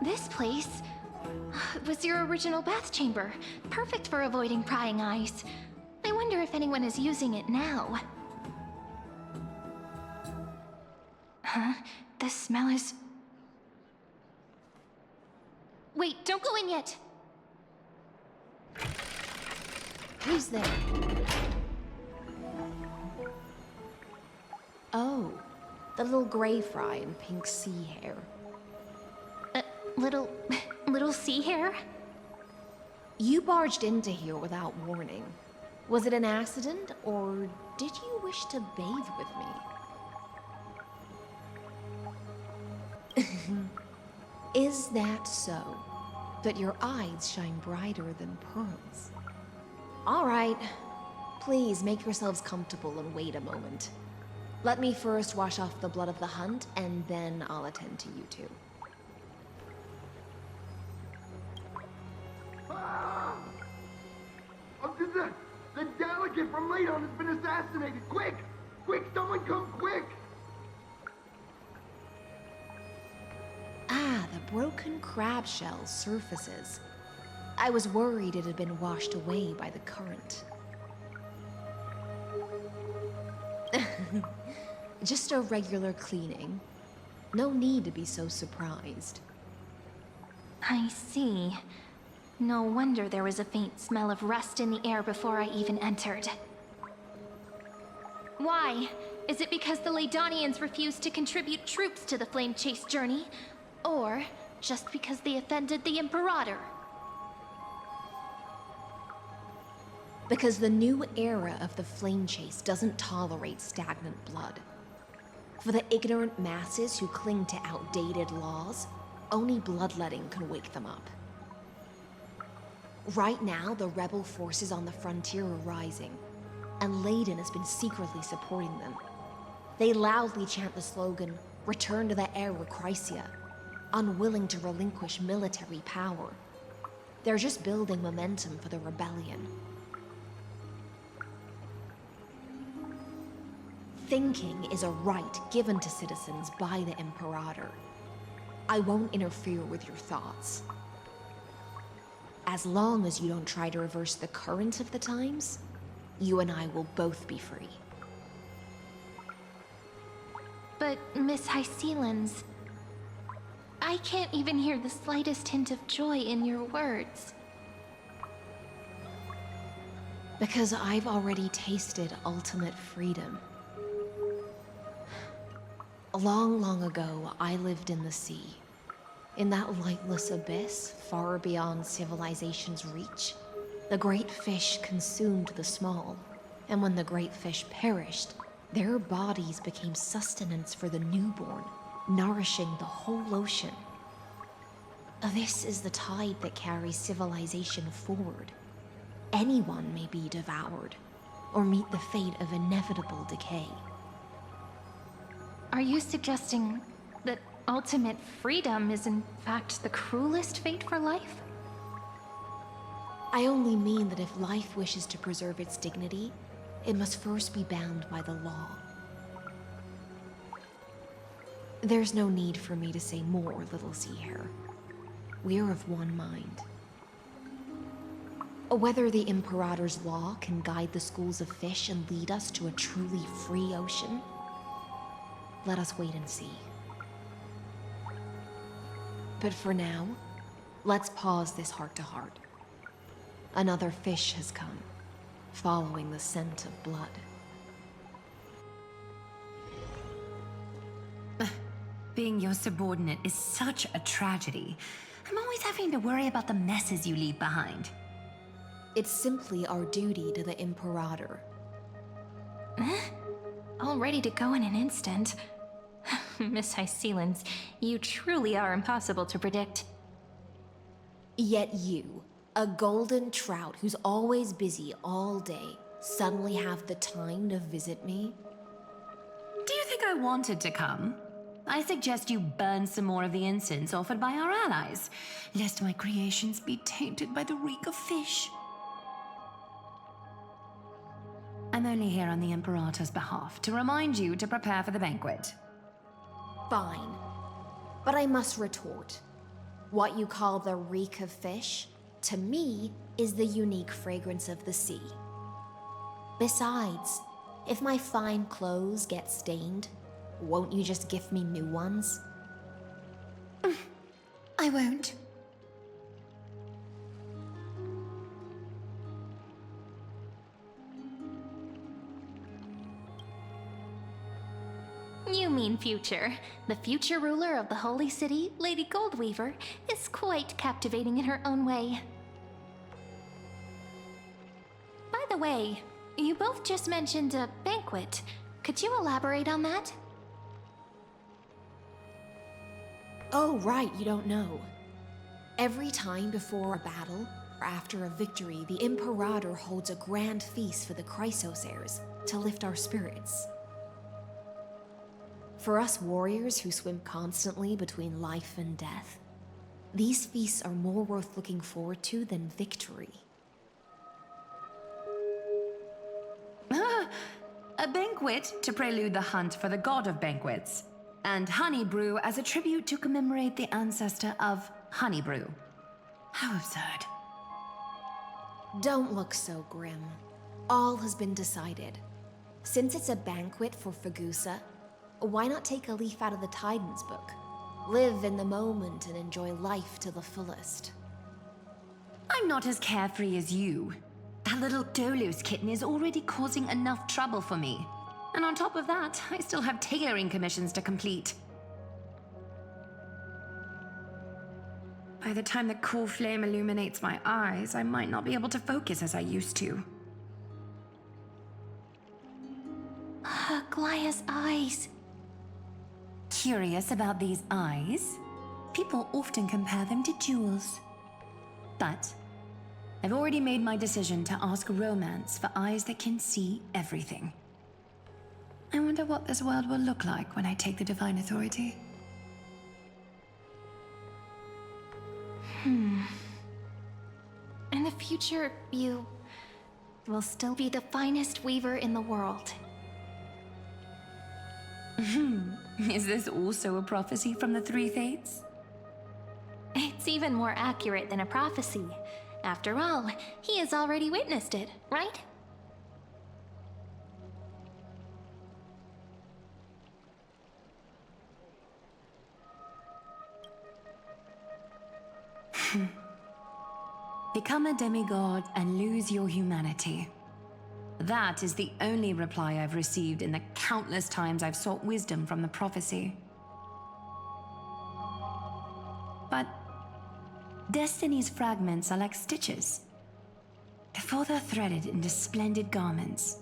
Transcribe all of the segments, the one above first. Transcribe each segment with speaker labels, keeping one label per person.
Speaker 1: This place was your original bath chamber. Perfect for avoiding prying eyes. I wonder if anyone is using it now. Huh? The smell is... Wait, don't go in yet!
Speaker 2: Who's there? Oh, the little gray fry in pink sea hair.
Speaker 1: Little sea hare?
Speaker 2: You barged into here without warning. Was it an accident, or did you wish to bathe with me? Is that so? But your eyes shine brighter than pearls. All right. Please make yourselves comfortable and wait a moment. Let me first wash off the blood of the hunt, and then I'll attend to you two.
Speaker 3: The delegate from Ladon has been assassinated! Quick! Quick, someone come quick!
Speaker 2: Ah, the broken crab shell surfaces. I was worried it had been washed away by the current. Just a regular cleaning. No need to be so surprised.
Speaker 1: I see. No wonder there was a faint smell of rust in the air before I even entered. Why? Is it because the Ladonians refused to contribute troops to the Flame Chase journey? Or just because they offended the Imperator?
Speaker 2: Because the new era of the Flame Chase doesn't tolerate stagnant blood. For the ignorant masses who cling to outdated laws, only bloodletting can wake them up. Right now, the rebel forces on the frontier are rising, and Ladon has been secretly supporting them. They loudly chant the slogan, "Return to the Era Chrysia," unwilling to relinquish military power. They're just building momentum for the rebellion. Thinking is a right given to citizens by the Imperator. I won't interfere with your thoughts. As long as you don't try to reverse the current of the times, you and I will both be free.
Speaker 1: But, Miss Hycelens, I can't even hear the slightest hint of joy in your words.
Speaker 2: Because I've already tasted ultimate freedom. Long, long ago, I lived in the sea. In that lightless abyss, far beyond civilization's reach, the great fish consumed the small, and when the great fish perished, their bodies became sustenance for the newborn, nourishing the whole ocean. This is the tide that carries civilization forward. Anyone may be devoured, or meet the fate of inevitable decay.
Speaker 1: Are you suggesting that ultimate freedom is in fact the cruelest fate for life?
Speaker 2: I only mean that if life wishes to preserve its dignity, it must first be bound by the law. There's no need for me to say more, little sea hare. We're of one mind. Whether the Imperator's law can guide the schools of fish and lead us to a truly free ocean, let us wait and see. But for now, let's pause this heart-to-heart. Another fish has come, following the scent of blood.
Speaker 4: Being your subordinate is such a tragedy. I'm always having to worry about the messes you leave behind.
Speaker 2: It's simply our duty to the Imperator.
Speaker 1: All ready to go in an instant. Miss Hycelens, you truly are impossible to predict.
Speaker 2: Yet you, a golden trout who's always busy all day, suddenly have the time to visit me?
Speaker 4: Do you think I wanted to come? I suggest you burn some more of the incense offered by our allies, lest my creations be tainted by the reek of fish. I'm only here on the Imperator's behalf to remind you to prepare for the banquet.
Speaker 2: Fine. But I must retort. What you call the reek of fish, to me, is the unique fragrance of the sea. Besides, if my fine clothes get stained, won't you just gift me new ones?
Speaker 4: I won't.
Speaker 1: You mean future. The future ruler of the Holy City, Lady Goldweaver, is quite captivating in her own way. By the way, you both just mentioned a banquet. Could you elaborate on that?
Speaker 2: Oh, right, you don't know. Every time before a battle, or after a victory, the Imperator holds a grand feast for the Chrysos heirs to lift our spirits. For us warriors who swim constantly between life and death, these feasts are more worth looking forward to than victory.
Speaker 4: A banquet to prelude the hunt for the god of banquets, and honey brew as a tribute to commemorate the ancestor of honey brew. How absurd.
Speaker 2: Don't look so grim. All has been decided. Since it's a banquet for Fagusa, why not take a leaf out of the Tidens book? Live in the moment and enjoy life to the fullest.
Speaker 4: I'm not as carefree as you. That little Dolos kitten is already causing enough trouble for me. And on top of that, I still have tailoring commissions to complete. By the time the cool flame illuminates my eyes, I might not be able to focus as I used to.
Speaker 1: Glaya's eyes.
Speaker 4: Curious about these eyes? People often compare them to jewels. But I've already made my decision to ask romance for eyes that can see everything. I wonder what this world will look like when I take the divine authority.
Speaker 1: In the future, you will still be the finest weaver in the world.
Speaker 4: Is this also a prophecy from the Three Fates?
Speaker 1: It's even more accurate than a prophecy. After all, he has already witnessed it, right?
Speaker 4: Become a demigod and lose your humanity. That is the only reply I've received in the countless times I've sought wisdom from the prophecy. But Destiny's fragments are like stitches. Before they're threaded into splendid garments,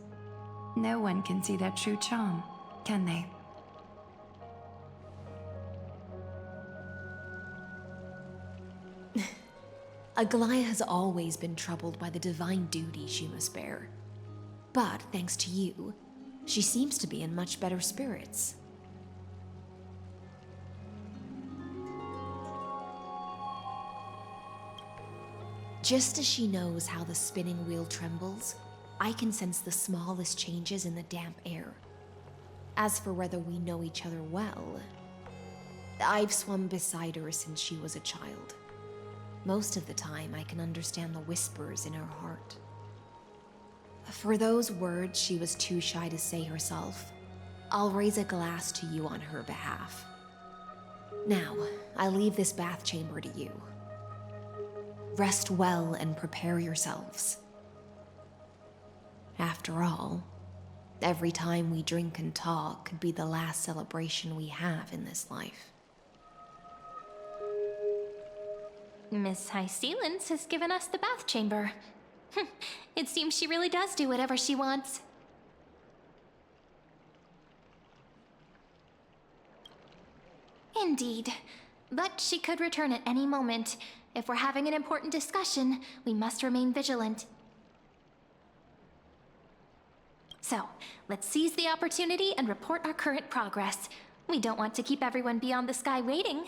Speaker 4: no one can see their true charm, can they?
Speaker 2: Aglaya has always been troubled by the divine duty she must bear. But thanks to you, she seems to be in much better spirits. Just as she knows how the spinning wheel trembles, I can sense the smallest changes in the damp air. As for whether we know each other well, I've swum beside her since she was a child. Most of the time, I can understand the whispers in her heart. For those words she was too shy to say herself, I'll raise a glass to you on her behalf. Now, I leave this bath chamber to you. Rest well and prepare yourselves. After all, every time we drink and talk could be the last celebration we have in this life.
Speaker 1: Miss High Sealance has given us the bath chamber. It seems she really does do whatever she wants. Indeed. But she could return at any moment. If we're having an important discussion, we must remain vigilant. So, let's seize the opportunity and report our current progress. We don't want to keep everyone beyond the sky waiting.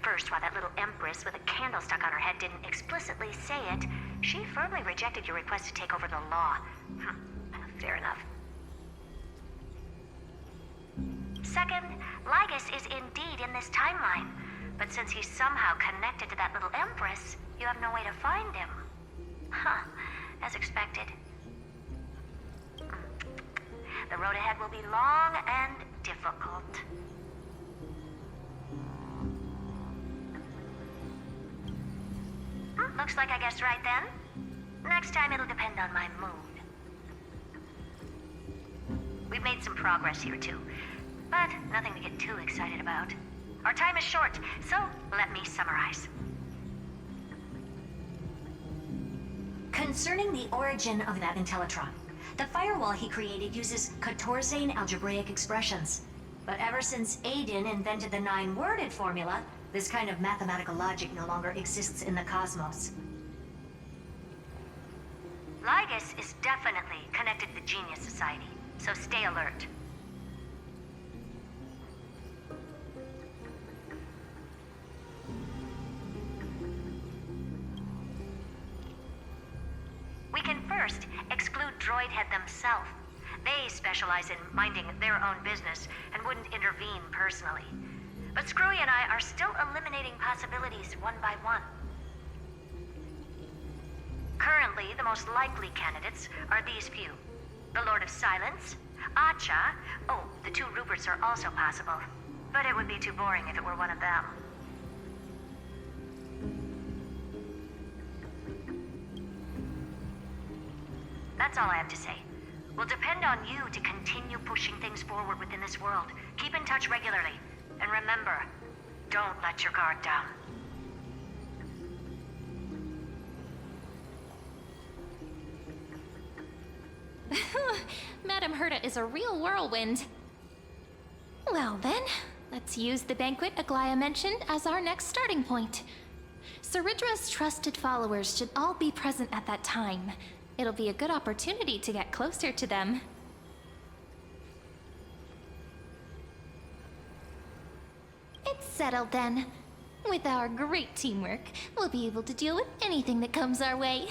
Speaker 5: First, while that little empress with a candle stuck on her head didn't explicitly say it, she firmly rejected your request to take over the law. Fair enough. Second, Lygus is indeed in this timeline, but since he's somehow connected to that little Empress, you have no way to find him. Huh, as expected. The road ahead will be long and difficult. Looks like I guessed right then. Next time it'll depend on my mood. We've made some progress here too, but nothing to get too excited about. Our time is short, so let me summarize.
Speaker 6: Concerning the origin of that Intellitron, the firewall he created uses Catorzane algebraic expressions. But ever since Aiden invented the 9-worded formula, this kind of mathematical logic no longer exists in the cosmos.
Speaker 5: Lygus is definitely connected to the Genius Society, so stay alert. We can first exclude Droidhead themselves. They specialize in minding their own business and wouldn't intervene personally. But Screwy and I are still eliminating possibilities one by one. Currently, the most likely candidates are these few. The Lord of Silence, Acha. Oh, the 2 Ruperts are also possible. But it would be too boring if it were one of them. That's all I have to say. We'll depend on you to continue pushing things forward within this world. Keep in touch regularly. And remember, don't let your guard down.
Speaker 1: Madame Herta is a real whirlwind. Well then, let's use the banquet Aglaya mentioned as our next starting point. Ceridra's trusted followers should all be present at that time. It'll be a good opportunity to get closer to them. It's settled then. With our great teamwork, we'll be able to deal with anything that comes our way.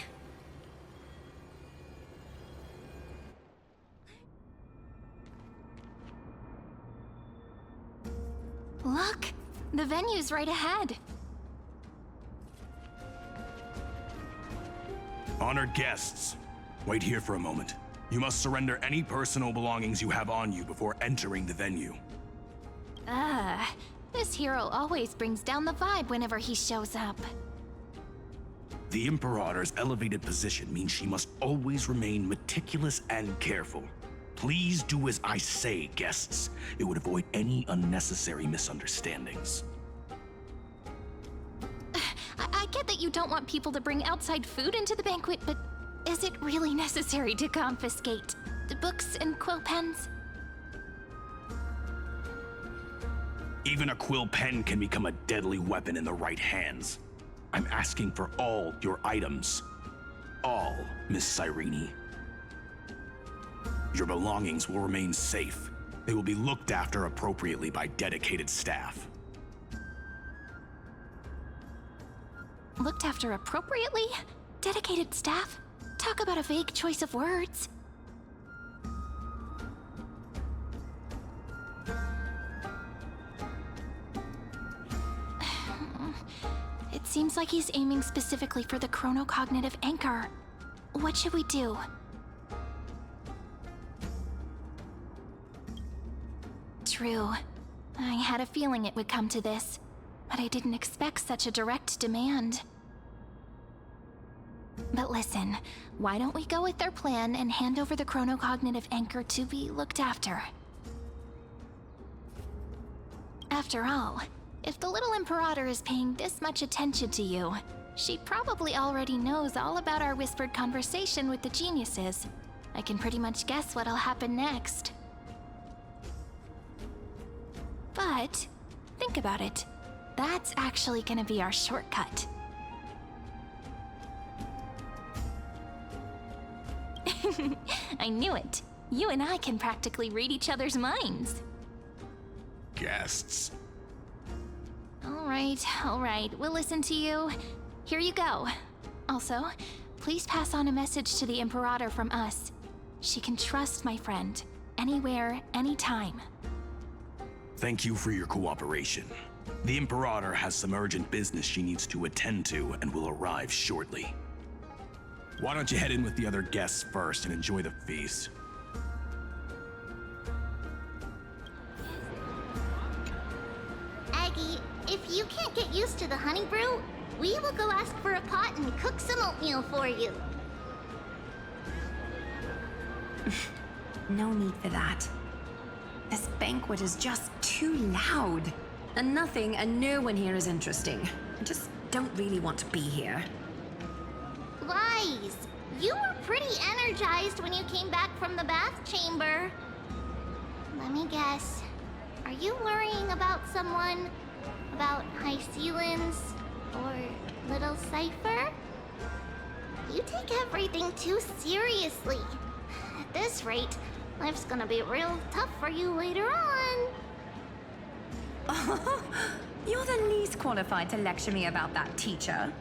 Speaker 1: Look! The venue's right ahead.
Speaker 7: Honored guests, wait here for a moment. You must surrender any personal belongings you have on you before entering the venue.
Speaker 1: This hero always brings down the vibe whenever he shows up.
Speaker 7: The Imperator's elevated position means she must always remain meticulous and careful. Please do as I say, guests. It would avoid any unnecessary misunderstandings.
Speaker 1: I get that you don't want people to bring outside food into the banquet, but is it really necessary to confiscate the books and quill pens?
Speaker 7: Even a quill pen can become a deadly weapon in the right hands. I'm asking for all your items. All, Miss Cyrene. Your belongings will remain safe. They will be looked after appropriately by dedicated staff.
Speaker 1: Looked after appropriately? Dedicated staff? Talk about a vague choice of words. It seems like he's aiming specifically for the chronocognitive anchor. What should we do? True. I had a feeling it would come to this, but I didn't expect such a direct demand. But listen, why don't we go with their plan and hand over the chronocognitive anchor to be looked after? After all, if the little Imperator is paying this much attention to you, she probably already knows all about our whispered conversation with the geniuses. I can pretty much guess what'll happen next. But, think about it. That's actually gonna be our shortcut. I knew it. You and I can practically read each other's minds.
Speaker 7: Guests.
Speaker 1: All right, we'll listen to you. Here you go. Also, please pass on a message to the Imperator from us. She can trust my friend, anywhere, anytime.
Speaker 7: Thank you for your cooperation. The Imperator has some urgent business she needs to attend to and will arrive shortly. Why don't you head in with the other guests first and enjoy the feast?
Speaker 8: Aggie, if you can't get used to the honey brew, we will go ask for a pot and cook some oatmeal for you.
Speaker 4: No need for that. This banquet is just too loud. And nothing and no one here is interesting. I just don't really want to be here.
Speaker 8: Wise, you were pretty energized when you came back from the bath chamber. Let me guess. Are you worrying about someone? About High Ceilings? Or Little Cypher? You take everything too seriously. At this rate, life's gonna be real tough for you later on.
Speaker 4: You're the least qualified to lecture me about that, teacher.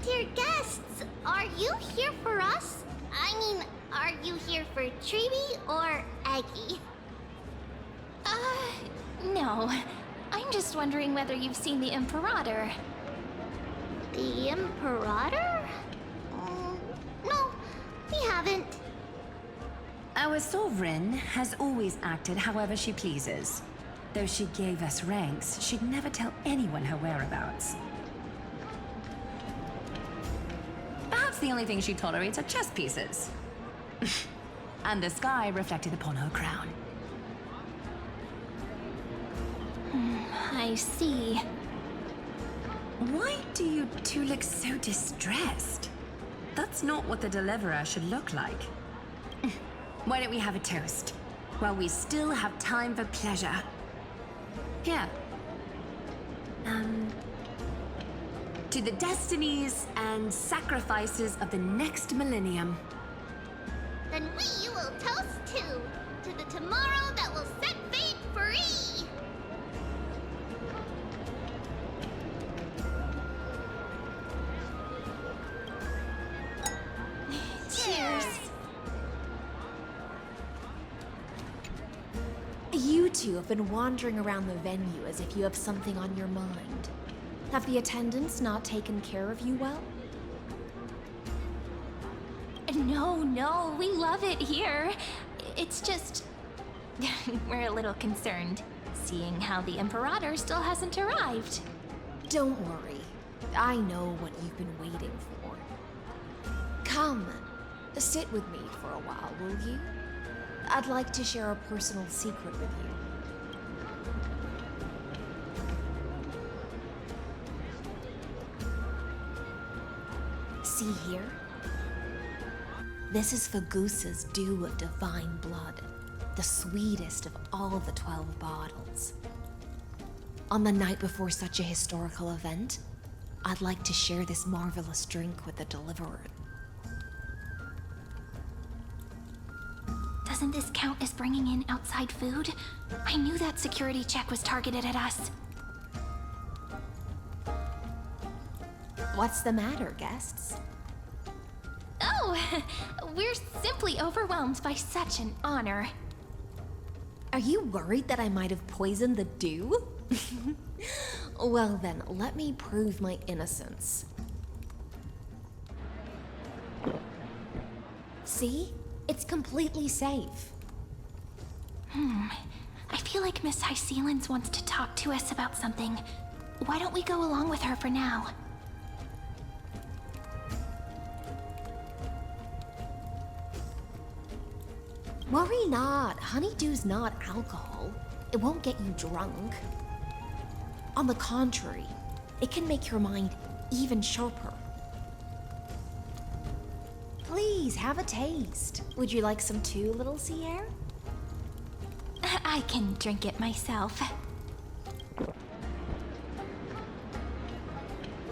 Speaker 8: Dear guests, are you here for us? I mean, are you here for Treeby or Aggie?
Speaker 1: No. I'm just wondering whether you've seen the Imperator.
Speaker 8: The Imperator? No, we haven't.
Speaker 4: Our sovereign has always acted however she pleases. Though she gave us ranks, she'd never tell anyone her whereabouts. Perhaps the only thing she tolerates are chess pieces. And the sky reflected upon her crown.
Speaker 1: I see.
Speaker 4: Why do you two look so distressed? That's not what the deliverer should look like. Why don't we have a toast? While we still have time for pleasure. Here. To the destinies and sacrifices of the next millennium.
Speaker 8: Then we will toast to the tomorrow that will set fate free.
Speaker 1: Cheers.
Speaker 2: You two have been wandering around the venue as if you have something on your mind. Have the attendants not taken care of you well?
Speaker 1: No, we love it here. It's just... we're a little concerned, seeing how the Imperator still hasn't arrived.
Speaker 2: Don't worry. I know what you've been waiting for. Come, sit with me for a while, will you? I'd like to share a personal secret with you. See here? This is Fagusa's dew of divine blood, the sweetest of all the 12 bottles. On the night before such a historical event, I'd like to share this marvelous drink with the deliverer.
Speaker 1: Doesn't this count as bringing in outside food? I knew that security check was targeted at us.
Speaker 2: What's the matter, guests?
Speaker 1: Oh, we're simply overwhelmed by such an honor.
Speaker 2: Are you worried that I might have poisoned the dew? Well then, let me prove my innocence. See? It's completely safe.
Speaker 1: I feel like Miss High Ceilings wants to talk to us about something. Why don't we go along with her for now?
Speaker 2: Worry not. Honeydew's not alcohol. It won't get you drunk. On the contrary, it can make your mind even sharper. Please, have a taste. Would you like some too, little Sierra?
Speaker 1: I can drink it myself.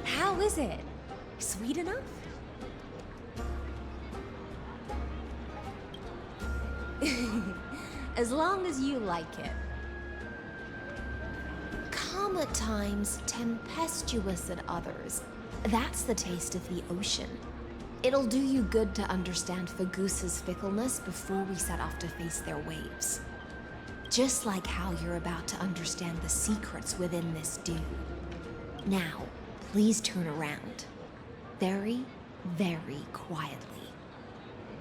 Speaker 2: How is it? Sweet enough? As long as you like it. Calm at times, tempestuous at others. That's the taste of the ocean. It'll do you good to understand Fagusa's fickleness before we set off to face their waves. Just like how you're about to understand the secrets within this dew. Now, please turn around. Very, very quietly.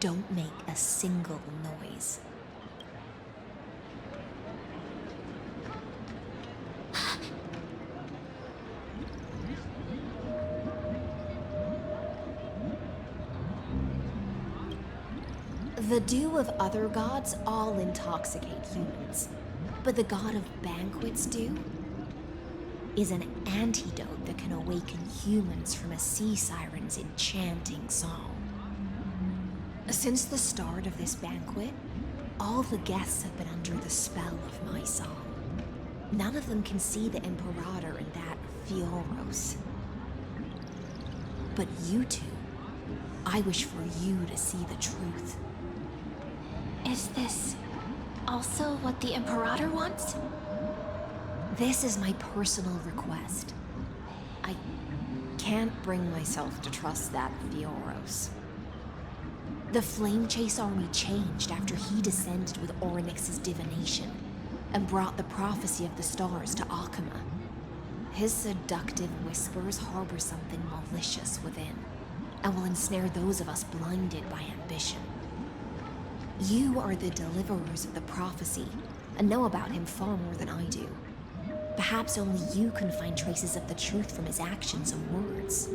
Speaker 2: Don't make a single noise. The dew of other gods all intoxicate humans, but the god of banquets dew is an antidote that can awaken humans from a sea siren's enchanting song. Since the start of this banquet, all the guests have been under the spell of my song. None of them can see the Imperator in that Fioros. But you two, I wish for you to see the truth.
Speaker 1: Is this also what the Imperator wants?
Speaker 2: This is my personal request. I can't bring myself to trust that Fioros. The Flame Chase army changed after he descended with Orynyx's divination and brought the prophecy of the stars to Akama. His seductive whispers harbor something malicious within and will ensnare those of us blinded by ambition. You are the deliverers of the prophecy and know about him far more than I do. Perhaps only you can find traces of the truth from his actions and words.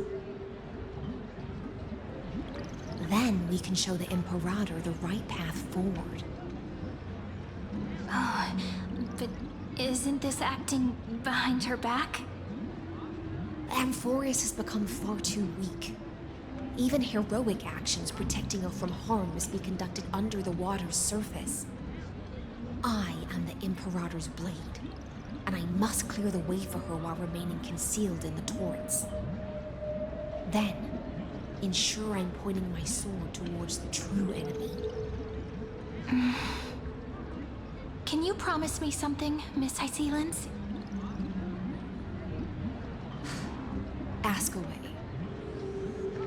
Speaker 2: Then we can show the Imperator the right path forward.
Speaker 1: Oh, but isn't this acting behind her back?
Speaker 2: Amphorius has become far too weak. Even heroic actions protecting her from harm must be conducted under the water's surface. I am the Imperator's blade, and I must clear the way for her while remaining concealed in the torrents. Then, ensure I'm pointing my sword towards the true enemy.
Speaker 1: Can you promise me something, Miss Hysealins?
Speaker 2: Ask away.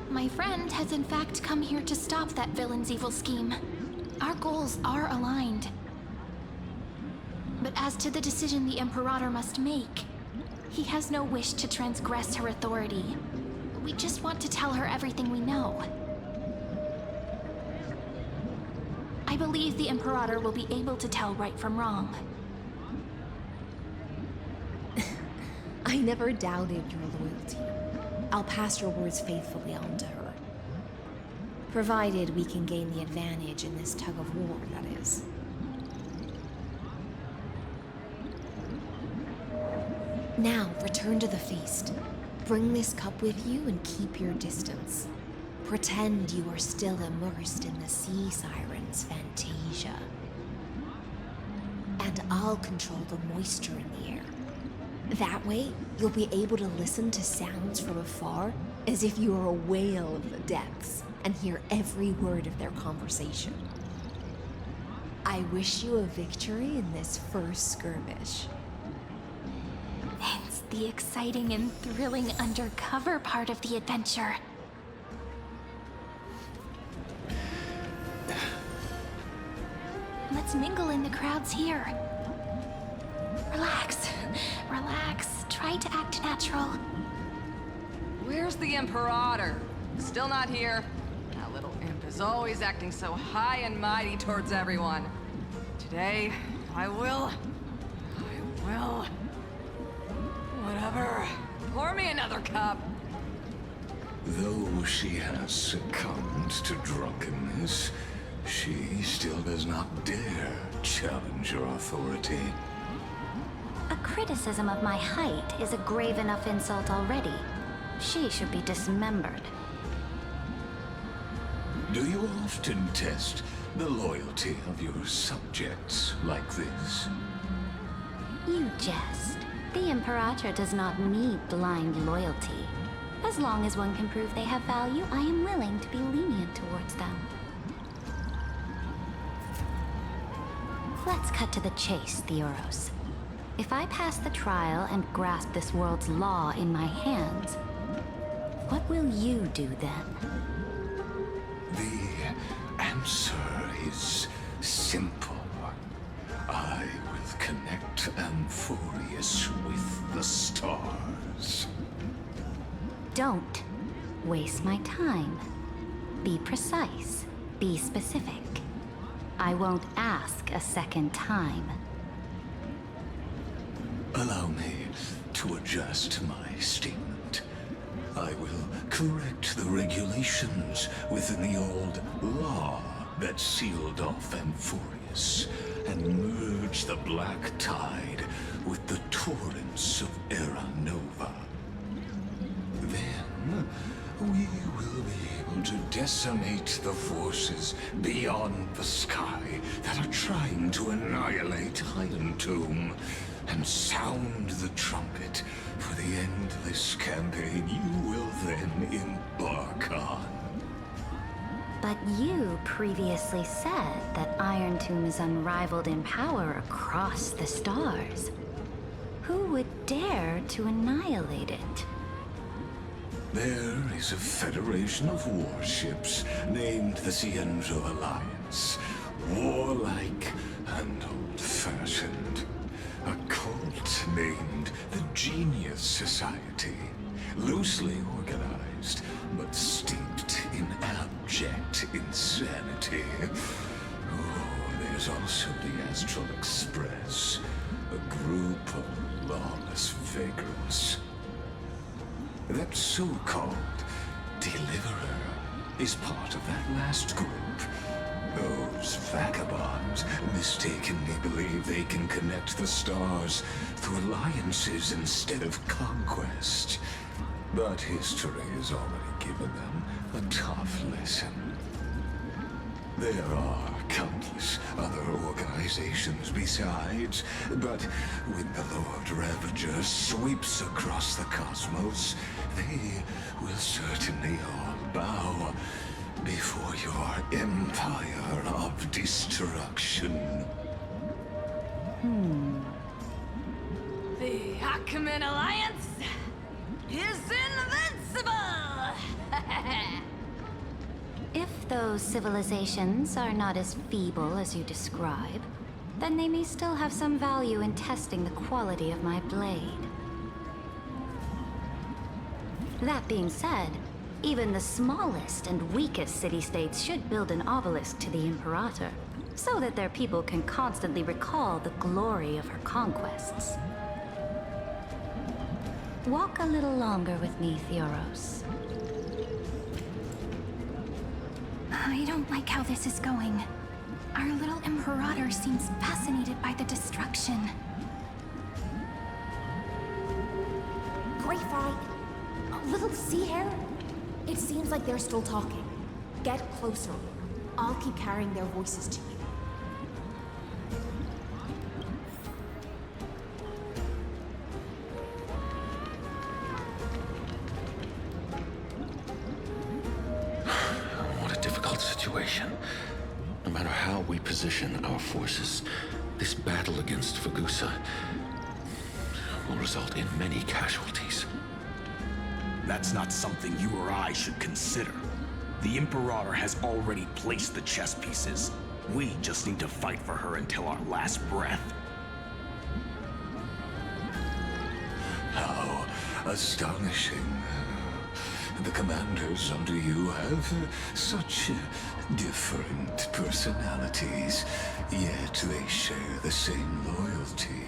Speaker 1: My friend has in fact come here to stop that villain's evil scheme. Our goals are aligned. But as to the decision the Imperator must make, he has no wish to transgress her authority. We just want to tell her everything we know. I believe the Imperator will be able to tell right from wrong.
Speaker 2: I never doubted your loyalty. I'll pass your words faithfully on to her. Provided we can gain the advantage in this tug of war, that is. Now, return to the feast. Bring this cup with you and keep your distance. Pretend you are still immersed in the sea siren's fantasia. And I'll control the moisture in the air. That way, you'll be able to listen to sounds from afar as if you are a whale of the depths and hear every word of their conversation. I wish you a victory in this first skirmish.
Speaker 1: It's the exciting and thrilling undercover part of the adventure. Let's mingle in the crowds here. Relax. Relax. Try to act natural.
Speaker 9: Where's the Imperator? Still not here. That little imp is always acting so high and mighty towards everyone. Today, I will... Whatever. Pour me another cup.
Speaker 10: Though she has succumbed to drunkenness, she still does not dare challenge your authority.
Speaker 5: A criticism of my height is a grave enough insult already. She should be dismembered.
Speaker 10: Do you often test the loyalty of your subjects like this?
Speaker 5: You jest. The Imperator does not need blind loyalty. As long as one can prove they have value, I am willing to be lenient towards them. Let's cut to the chase, Theoros. If I pass the trial and grasp this world's law in my hands,
Speaker 4: What will you do then?
Speaker 10: The answer is simple. I will connect Amphorius with the stars.
Speaker 4: Don't waste my time. Be precise. Be specific. I won't ask a second time.
Speaker 10: Allow me to adjust my statement. I will correct the regulations within the old law that sealed off Amphorius and merge the black tide with the torrents of Era Nova. Then, we will be able to decimate the forces beyond the sky that are trying to annihilate Iron Tomb and sound the trumpet for the endless campaign you will then embark on.
Speaker 4: But you previously said that Iron Tomb is unrivaled in power across the stars. Who would dare to annihilate it?
Speaker 10: There is a federation of warships named the Cienzo Alliance. Warlike and old-fashioned. A cult named the Genius Society. Loosely organized, but steeped in abject insanity. Oh, there's also the Astral Express. A group of lawless vagrants. That so-called Deliverer is part of that last group. Those vagabonds mistakenly believe they can connect the stars through alliances instead of conquest. But history has already given them a tough lesson. There are countless other organizations besides, but when the Lord Ravager sweeps across the cosmos, they will certainly all bow before your empire of destruction.
Speaker 9: The Ackman Alliance is invincible!
Speaker 4: If those civilizations are not as feeble as you describe, then they may still have some value in testing the quality of my blade. That being said, even the smallest and weakest city-states should build an obelisk to the Imperator, so that their people can constantly recall the glory of her conquests. Walk a little longer with me, Theoros.
Speaker 1: I don't like how this is going. Our little Imperator seems fascinated by the destruction.
Speaker 2: Grapevine, a little sea hare? It seems like they're still talking. Get closer. I'll keep carrying their voices to you.
Speaker 7: What a difficult situation. No matter how we position our forces, this battle against Fagusa will result in many casualties.
Speaker 11: That's not something you or I should consider. The Imperator has already placed the chess pieces. We just need to fight for her until our last breath.
Speaker 10: How astonishing. The commanders under you have such different personalities, yet they share the same loyalty.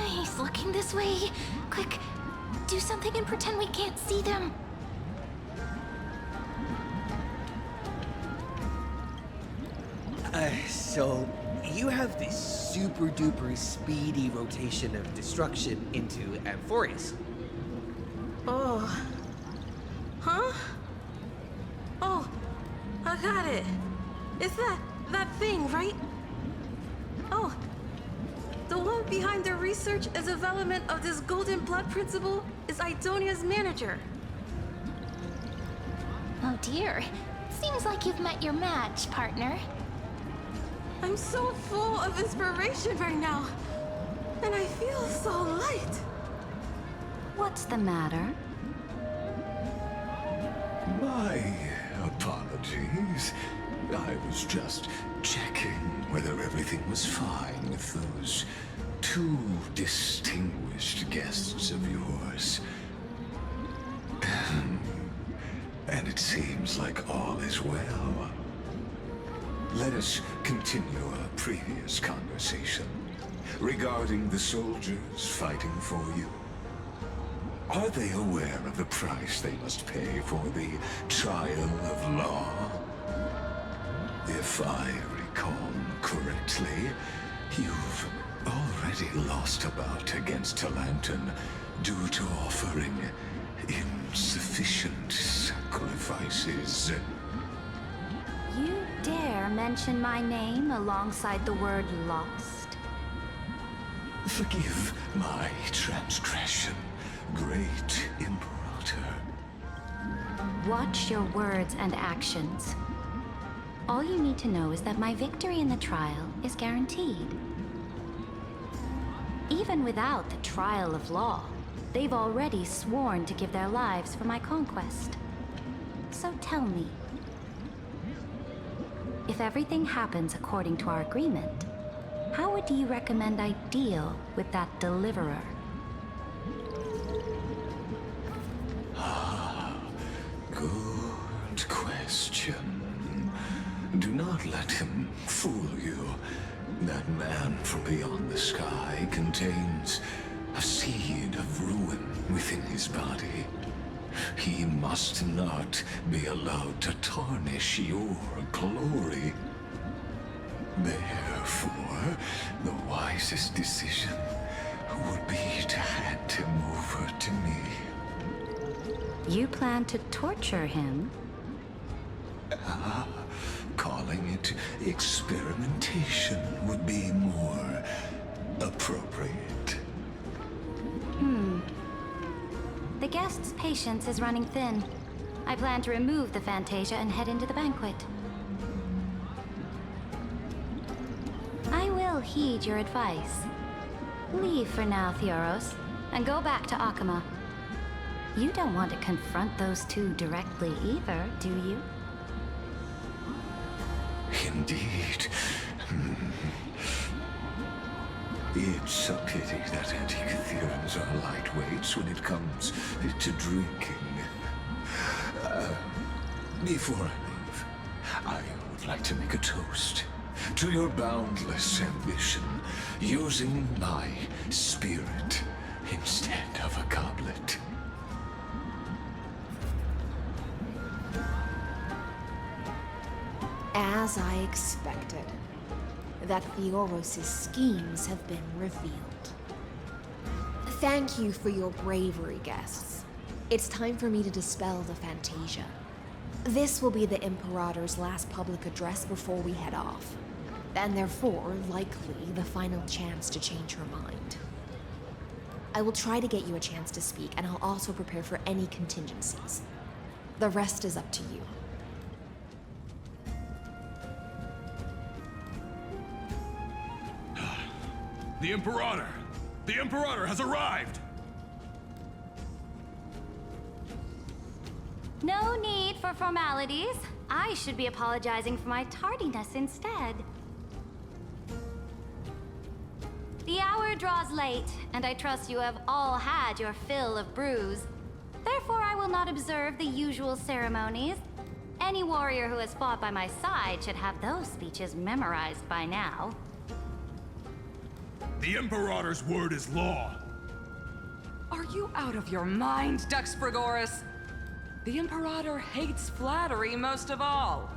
Speaker 1: He's looking this way. Quick, do something and pretend we can't see them.
Speaker 12: So you have this super duper speedy rotation of destruction into Amphorius.
Speaker 13: Oh. Huh? Oh, I got it. It's that thing, right? Oh. The one behind the research and development of this golden blood principle is Idonia's manager.
Speaker 1: Oh dear. Seems like you've met your match, partner.
Speaker 13: I'm so full of inspiration right now. And I feel so light.
Speaker 4: What's the matter?
Speaker 10: My apologies. I was just checking whether everything was fine with those two distinguished guests of yours. And it seems like all is well. Let us continue our previous conversation regarding the soldiers fighting for you. Are they aware of the price they must pay for the trial of law? If I recall correctly, you've already lost a bout against a lantern due to offering insufficient sacrifices.
Speaker 1: You dare mention my name alongside the word lost?
Speaker 10: Forgive my transgression, great Imperator.
Speaker 1: Watch your words and actions. All you need to know is that my victory in the trial is guaranteed. Even without the trial of law, they've already sworn to give their lives for my conquest. So tell me, if everything happens according to our agreement, how would you recommend I deal with that deliverer?
Speaker 10: Good question. Do not let him fool you. That man from beyond the sky contains a seed of ruin within his body. He must not be allowed to tarnish your glory. Therefore, the wisest decision would be to hand him over to me.
Speaker 1: You plan to torture him?
Speaker 10: Calling it experimentation would be more appropriate.
Speaker 1: The guest's patience is running thin. I plan to remove the Fantasia and head into the banquet. I will heed your advice. Leave for now, Theoros, and go back to Akama. You don't want to confront those two directly either, do you?
Speaker 10: Indeed. It's a pity that Antikytherians are lightweights when it comes to drinking. Before I leave, I would like to make a toast to your boundless ambition, using my spirit instead of a goblet.
Speaker 2: As I expected, that Theoros' schemes have been revealed. Thank you for your bravery, guests. It's time for me to dispel the Fantasia. This will be the Imperator's last public address before we head off, and therefore, likely, the final chance to change her mind. I will try to get you a chance to speak, and I'll also prepare for any contingencies. The rest is up to you.
Speaker 11: The Imperator! The Imperator has arrived!
Speaker 1: No need for formalities. I should be apologizing for my tardiness instead. The hour draws late, and I trust you have all had your fill of brews. Therefore, I will not observe the usual ceremonies. Any warrior who has fought by my side should have those speeches memorized by now.
Speaker 11: The Imperator's word is law.
Speaker 9: Are you out of your mind, Dux Frigoris? The Imperator hates flattery most of all.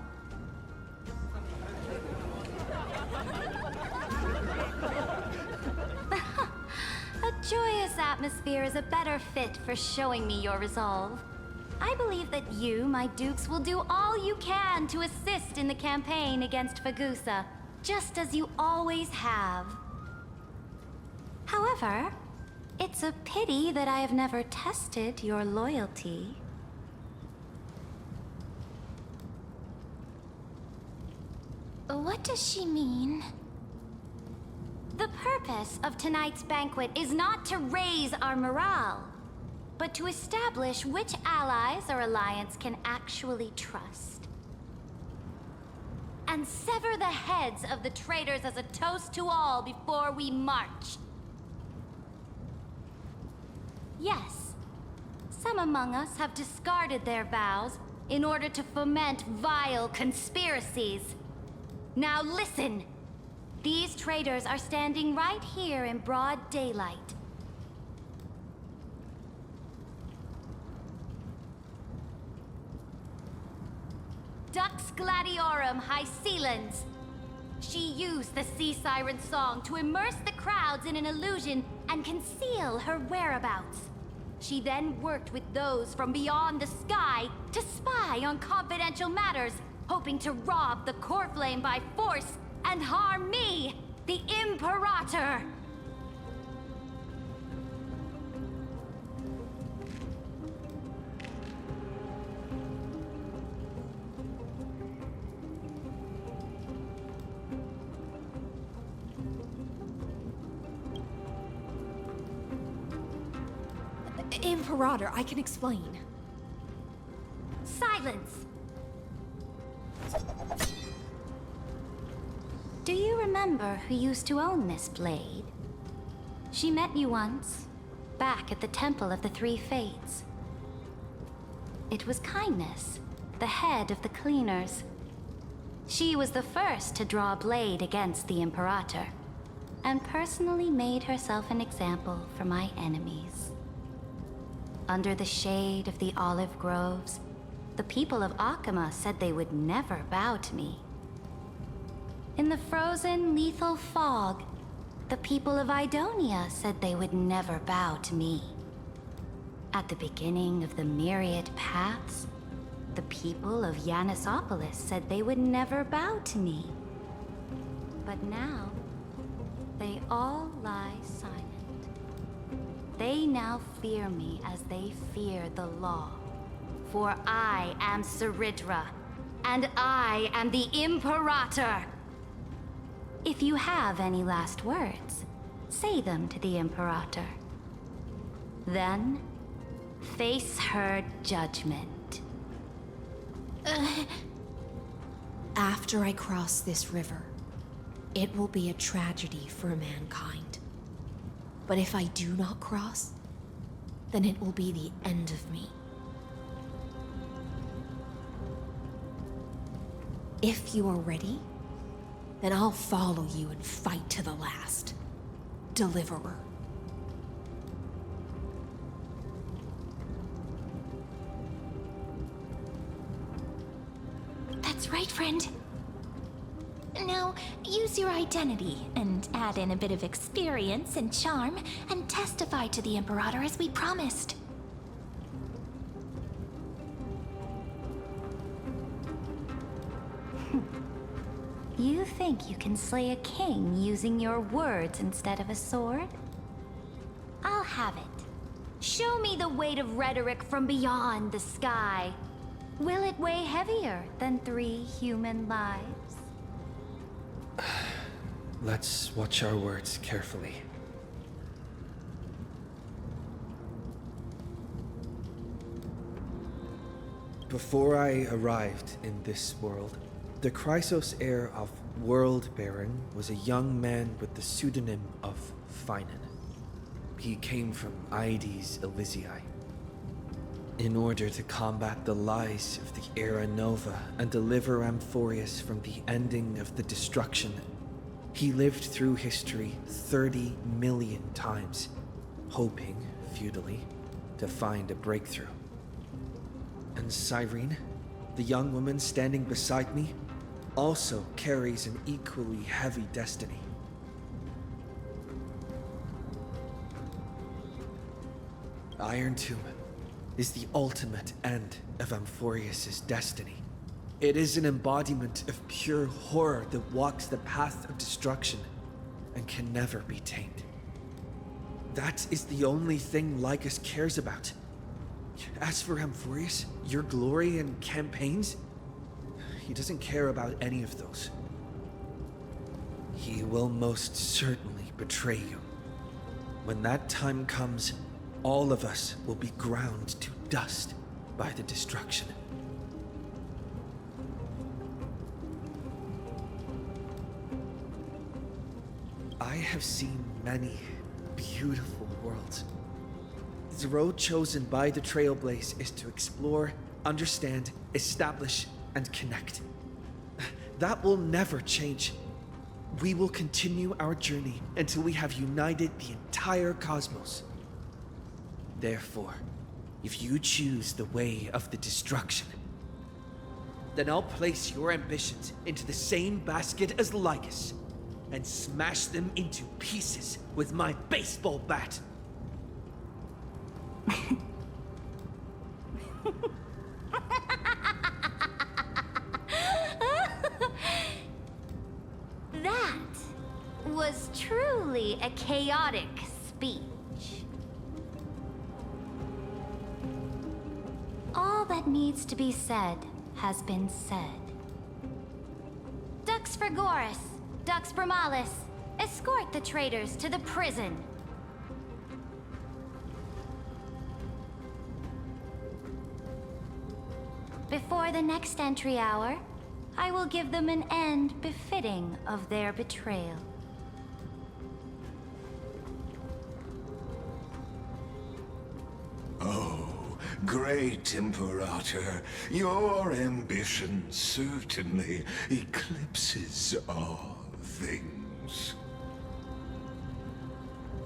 Speaker 1: A joyous atmosphere is a better fit for showing me your resolve. I believe that you, my dukes, will do all you can to assist in the campaign against Fagusa, just as you always have. However, it's a pity that I have never tested your loyalty. What does she mean?
Speaker 8: The purpose of tonight's banquet is not to raise our morale, but to establish which allies our alliance can actually trust. And sever the heads of the traitors as a toast to all before we march. Yes, some among us have discarded their vows in order to foment vile conspiracies. Now listen! These traitors are standing right here in broad daylight. Dux Gladiorum Hycelens. She used the Sea Siren song to immerse the crowds in an illusion and conceal her whereabouts. She then worked with those from beyond the sky to spy on confidential matters, hoping to rob the core flame by force and harm me, the Imperator!
Speaker 2: Imperator, I can explain.
Speaker 8: Silence! Do you remember who used to own this blade? She met you once, back at the Temple of the Three Fates. It was Kindness, the head of the cleaners. She was the first to draw a blade against the Imperator, and personally made herself an example for my enemies. Under the shade of the olive groves, the people of Akama said they would never bow to me. In the frozen, lethal fog, the people of Idonia said they would never bow to me. At the beginning of the myriad paths, the people of Yanisopolis said they would never bow to me. But now, they all lie silent. They now fear me as they fear the law. For I am Seridra, and I am the Imperator! If you have any last words, say them to the Imperator. Then, face her judgment.
Speaker 2: After I cross this river, it will be a tragedy for mankind. But if I do not cross, then it will be the end of me. If you are ready, then I'll follow you and fight to the last. Deliverer.
Speaker 1: That's right, friend. Now, use your identity and add in a bit of experience and charm and testify to the Imperator as we promised.
Speaker 8: You think you can slay a king using your words instead of a sword? I'll have it. Show me the weight of rhetoric from beyond the sky. Will it weigh heavier than 3 human lives?
Speaker 12: Let's watch our words carefully. Before I arrived in this world, the Chrysos heir of World Baron was a young man with the pseudonym of Finan. He came from Aides Elysiae. In order to combat the lies of the Era Nova and deliver Amphorius from the ending of the destruction, he lived through history 30 million times, hoping, futilely, to find a breakthrough. And Cyrene, the young woman standing beside me, also carries an equally heavy destiny. Iron Tomb is the ultimate end of Amphorius' destiny. It is an embodiment of pure horror that walks the path of destruction and can never be tamed. That is the only thing Lycus cares about. As for Amphorius, your glory and campaigns, he doesn't care about any of those. He will most certainly betray you. When that time comes, all of us will be ground to dust by the destruction. I have seen many beautiful worlds. The road chosen by the Trailblaze is to explore, understand, establish, and connect. That will never change. We will continue our journey until we have united the entire cosmos. Therefore, if you choose the way of the destruction, then I'll place your ambitions into the same basket as Lycus and smash them into pieces with my baseball bat.
Speaker 8: That was truly a chaotic speech.
Speaker 1: All that needs to be said has been said.
Speaker 8: Dux Frigoris, Dux Bromalis, escort the traitors to the prison. Before the next entry hour, I will give them an end befitting of their betrayal.
Speaker 10: Oh, great Imperator, your ambition certainly eclipses all things.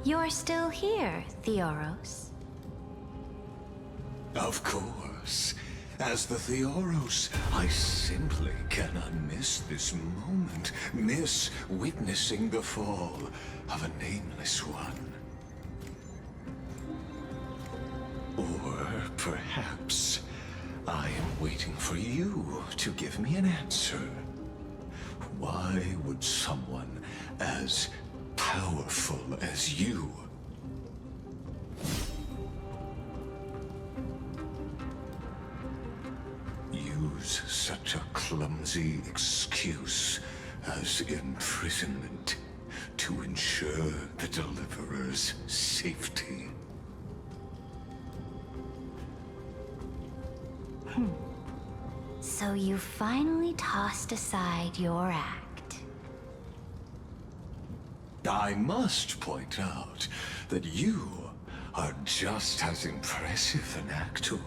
Speaker 1: You're still here, Theoros.
Speaker 10: Of course. As the Theoros, I simply cannot miss this moment, miss witnessing the fall of a nameless one. Or perhaps I am waiting for you to give me an answer. Why would someone as powerful as you use such a clumsy excuse as imprisonment to ensure the Deliverer's safety?
Speaker 1: So you finally tossed aside your act.
Speaker 10: I must point out that you are just as impressive an actor.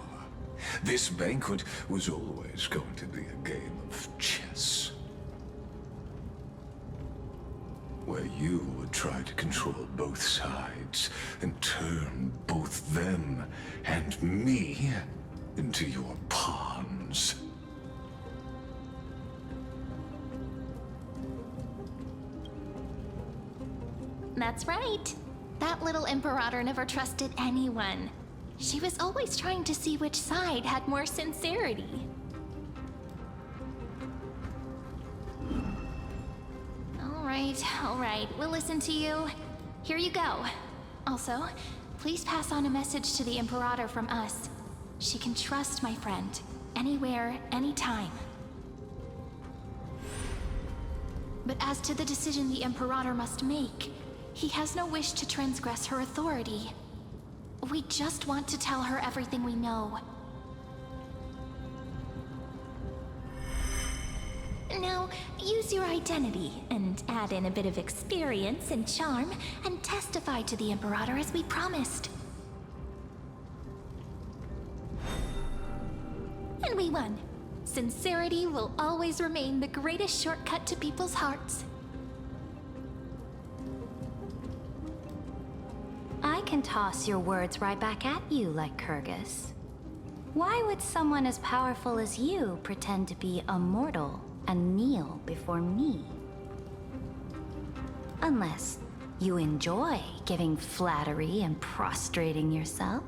Speaker 10: This banquet was always going to be a game of chess, where you would try to control both sides and turn both them and me into your pawns.
Speaker 1: That's right. That little Imperator never trusted anyone. She was always trying to see which side had more sincerity. All right, we'll listen to you. Here you go. Also, please pass on a message to the Imperator from us. She can trust my friend, anywhere, anytime. But as to the decision the Imperator must make, he has no wish to transgress her authority. We just want to tell her everything we know. Now, use your identity and add in a bit of experience and charm and testify to the Imperator as we promised. And we won. Sincerity will always remain the greatest shortcut to people's hearts.
Speaker 6: I can toss your words right back at you, like Kyrgyz. Why would someone as powerful as you pretend to be a mortal and kneel before me? Unless you enjoy giving flattery and prostrating yourself.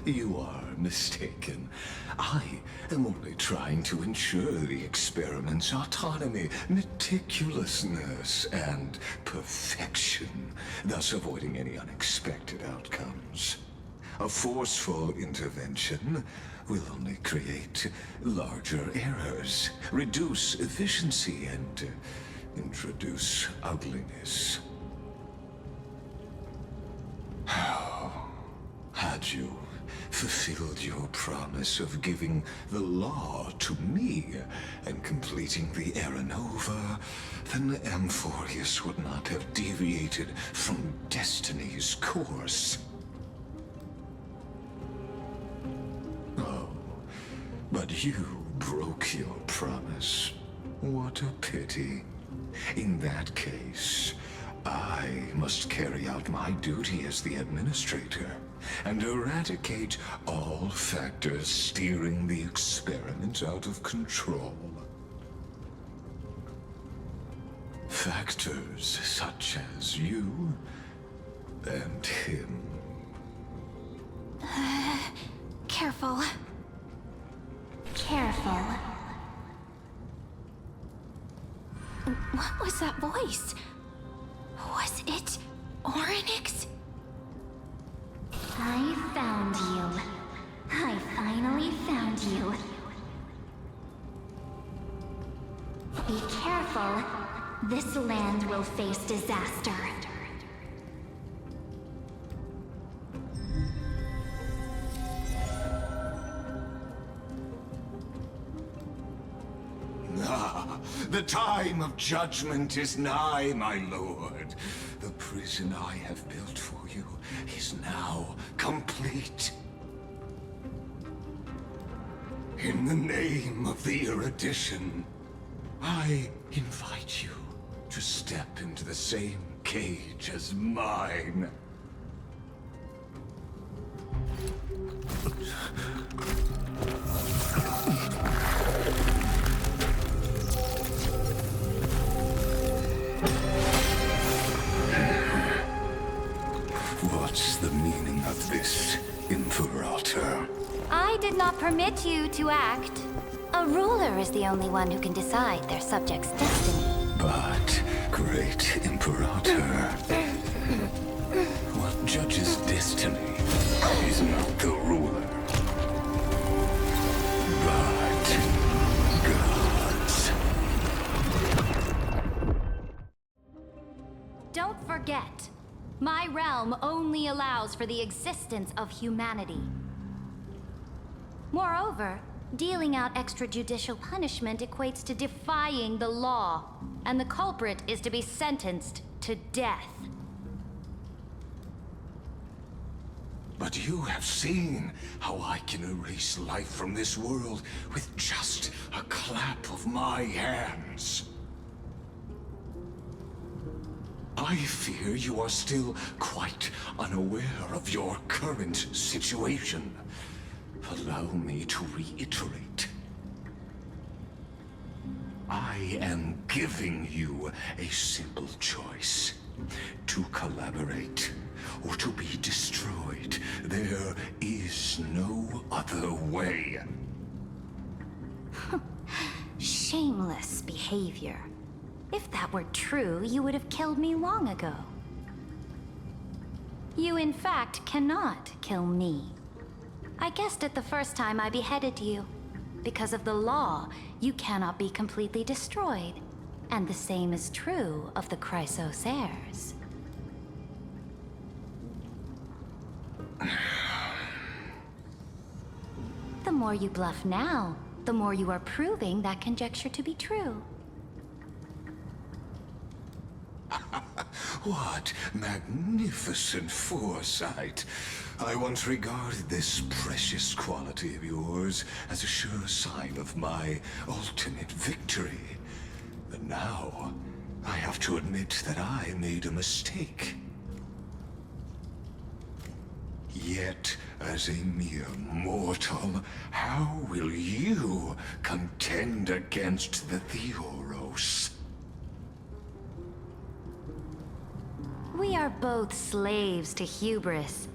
Speaker 10: You are mistaken. I am only trying to ensure the experiment's autonomy, meticulousness, and perfection, thus avoiding any unexpected outcomes. A forceful intervention will only create larger errors, reduce efficiency, and introduce ugliness. How had you fulfilled your promise of giving the law to me and completing the Aeronova, then Amphorius would not have deviated from destiny's course. Oh, but you broke your promise. What a pity. In that case, I must carry out my duty as the administrator and eradicate all factors steering the experiment out of control. Factors such as you and him.
Speaker 1: Careful. Careful. What was that voice? Was it Orynyx? I found you. I finally found you. Be careful. This land will face disaster.
Speaker 10: The time of judgment is nigh, my lord. The prison I have built for you is now complete. In the name of the erudition, I invite you to step into the same cage as mine. What's the meaning of this, Imperator?
Speaker 5: I did not permit you to act. A ruler is the only one who can decide their subject's destiny.
Speaker 10: But, great Imperator, what judges destiny is not the ruler, but gods.
Speaker 1: Don't forget, my realm only allows for the existence of humanity. Moreover, dealing out extrajudicial punishment equates to defying the law, and the culprit is to be sentenced to death.
Speaker 10: But you have seen how I can erase life from this world with just a clap of my hands. I fear you are still quite unaware of your current situation. Allow me to reiterate. I am giving you a simple choice. To collaborate or to be destroyed. There is no other way.
Speaker 1: Shameless behavior. If that were true, you would have killed me long ago. You, in fact, cannot kill me. I guessed it the first time I beheaded you. Because of the law, you cannot be completely destroyed. And the same is true of the Chrysos heirs. The more you bluff now, the more you are proving that conjecture to be true.
Speaker 10: What magnificent foresight. I once regarded this precious quality of yours as a sure sign of my ultimate victory. But now, I have to admit that I made a mistake. Yet, as a mere mortal, how will you contend against the Theoros?
Speaker 1: We are both slaves to hubris.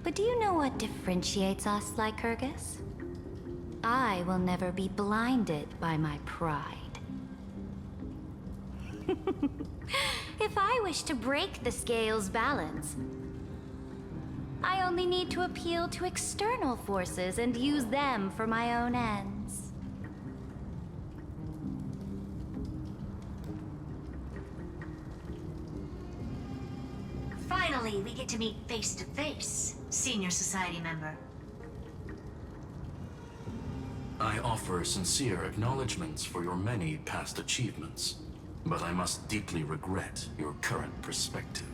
Speaker 1: But do you know what differentiates us, Lycurgus? I will never be blinded by my pride. If I wish to break the scale's balance, I only need to appeal to external forces and use them for my own ends.
Speaker 6: Finally, we get to meet face to face, Senior Society member.
Speaker 7: I offer sincere acknowledgments for your many past achievements, but I must deeply regret your current perspective.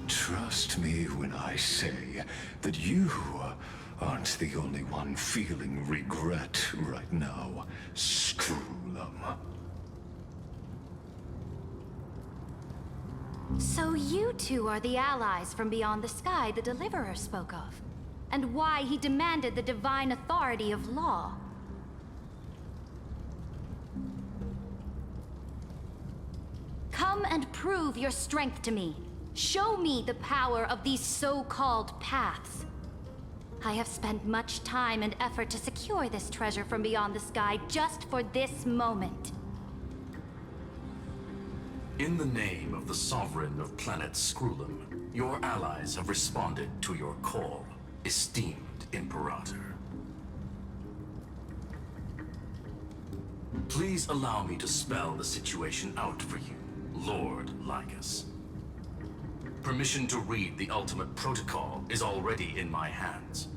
Speaker 10: Trust me when I say that you aren't the only one feeling regret right now, Scroolum.
Speaker 1: So you two are the allies from beyond the sky the Deliverer spoke of, and why he demanded the divine authority of law. Come and prove your strength to me. Show me the power of these so-called paths. I have spent much time and effort to secure this treasure from beyond the sky just for this moment.
Speaker 7: In the name of the Sovereign of Planet Scroolum, your allies have responded to your call, esteemed Imperator. Please allow me to spell the situation out for you, Lord Lycus. Permission to read the ultimate protocol is already in my hands.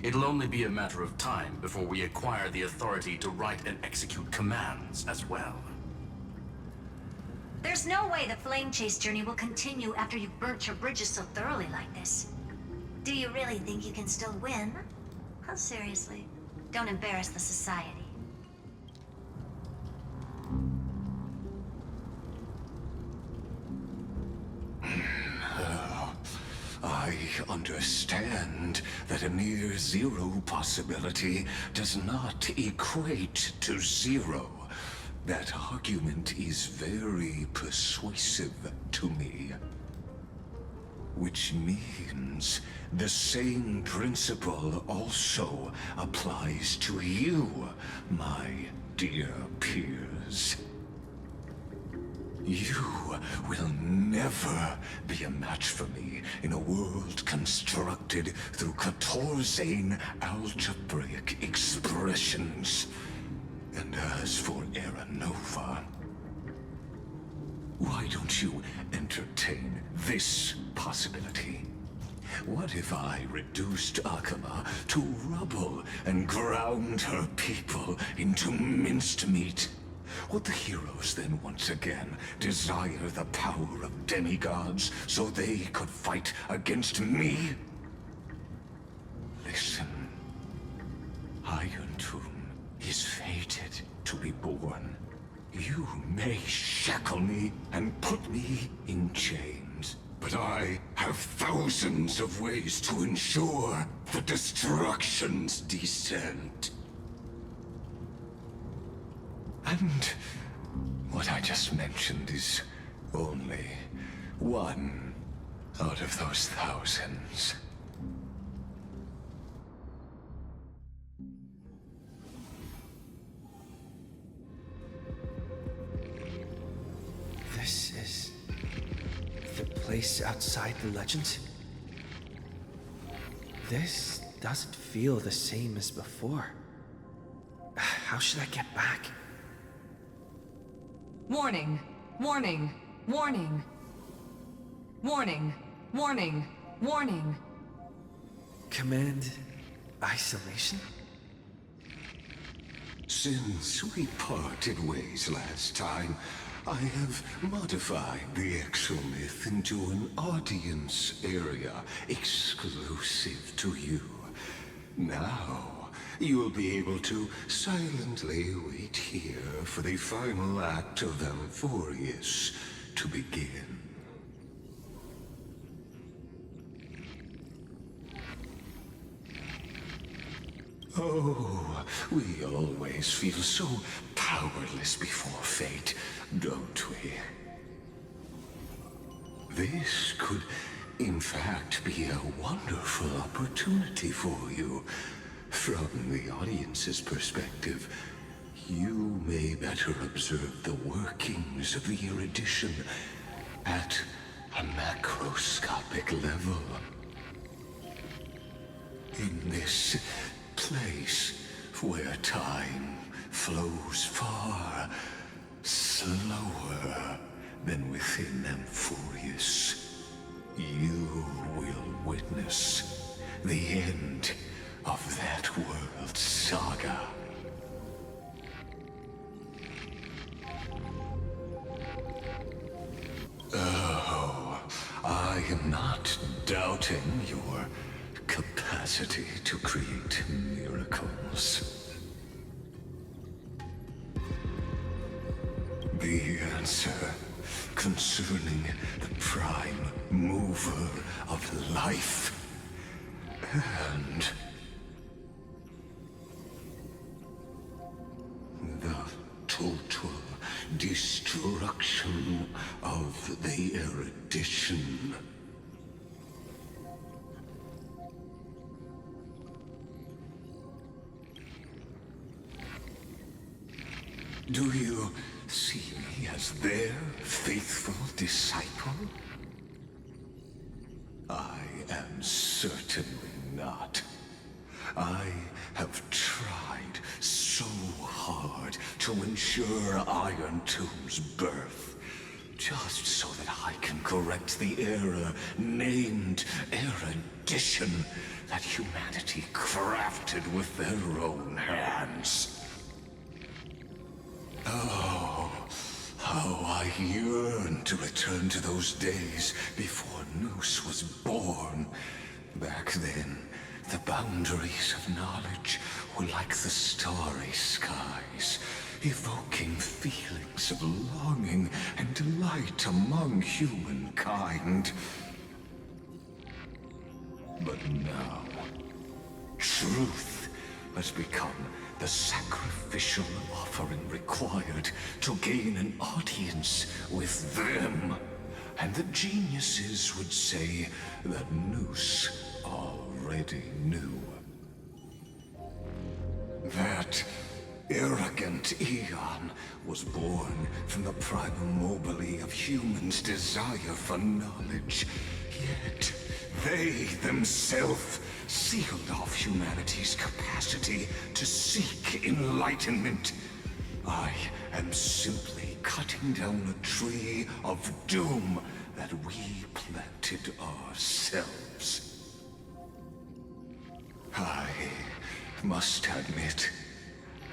Speaker 7: It'll only be a matter of time before we acquire the authority to write and execute commands as well.
Speaker 6: There's no way the flame chase journey will continue after you've burnt your bridges so thoroughly like this. Do you really think you can still win? Oh, seriously, don't embarrass the society.
Speaker 10: I understand that a near zero possibility does not equate to zero. That argument is very persuasive to me. Which means the same principle also applies to you, my dear peers. You will never be a match for me in a world constructed through Catorzane algebraic expressions. And as for Aranova, why don't you entertain this possibility? What if I reduced Akama to rubble and ground her people into minced meat? Would the heroes then once again desire the power of demigods so they could fight against me? Listen, Iron Tomb is fated to be born. You may shackle me and put me in chains, but I have thousands of ways to ensure the destruction's descent. And what I just mentioned is only one out of those thousands.
Speaker 12: This is the place outside the legends? This doesn't feel the same as before. How should I get back?
Speaker 9: Warning! Warning! Warning! Warning! Warning! Warning!
Speaker 12: Command isolation?
Speaker 10: Since we parted ways last time, I have modified the exomyth into an audience area exclusive to you. Now, you'll be able to silently wait here for the final act of Amphorius to begin. Oh, we always feel so powerless before fate, don't we? This could, in fact, be a wonderful opportunity for you. From the audience's perspective, You may better observe the workings of the erudition at a macroscopic level. In this place where time flows far slower than within Amphorius, you will witness the end of that world's saga. Oh, I am not doubting your capacity to create miracles. The answer concerning the prime mover of life and the total destruction of the erudition. Do you see me as their faithful disciple? I am certainly not. I have tried so hard to ensure Iron Tomb's birth, just so that I can correct the error named erudition that humanity crafted with their own hands. Oh, how I yearn to return to those days before Noose was born. Back then, the boundaries of knowledge were like the starry skies, evoking feelings of longing and delight among humankind. But now, truth has become the sacrificial offering required to gain an audience with them. And the geniuses would say that Noose already knew. That arrogant Eon was born from the primal mobile of humans' desire for knowledge. Yet, they themselves sealed off humanity's capacity to seek enlightenment. I am simply cutting down a tree of doom that we planted ourselves. I must admit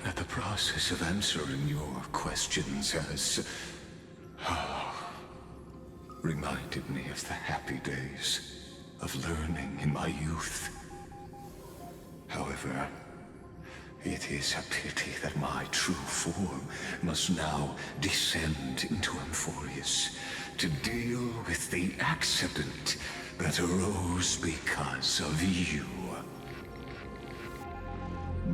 Speaker 10: that the process of answering your questions has reminded me of the happy days of learning in my youth. However, it is a pity that my true form must now descend into Amphorius to deal with the accident that arose because of you.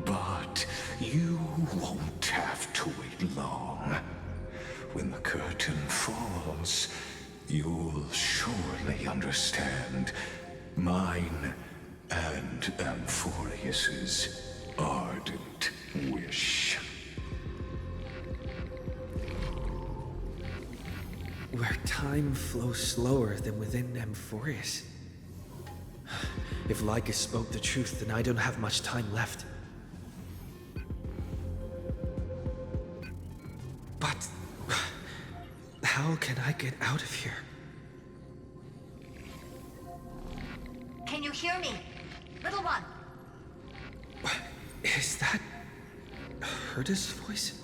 Speaker 10: But you won't have to wait long. When the curtain falls, you'll surely understand mine and Amphorius's ardent wish.
Speaker 12: Where time flows slower than within Amphorius. If Lycus spoke the truth, then I don't have much time left. But how can I get out of here?
Speaker 6: Can you hear me? Little one.
Speaker 12: Is that Herda's voice?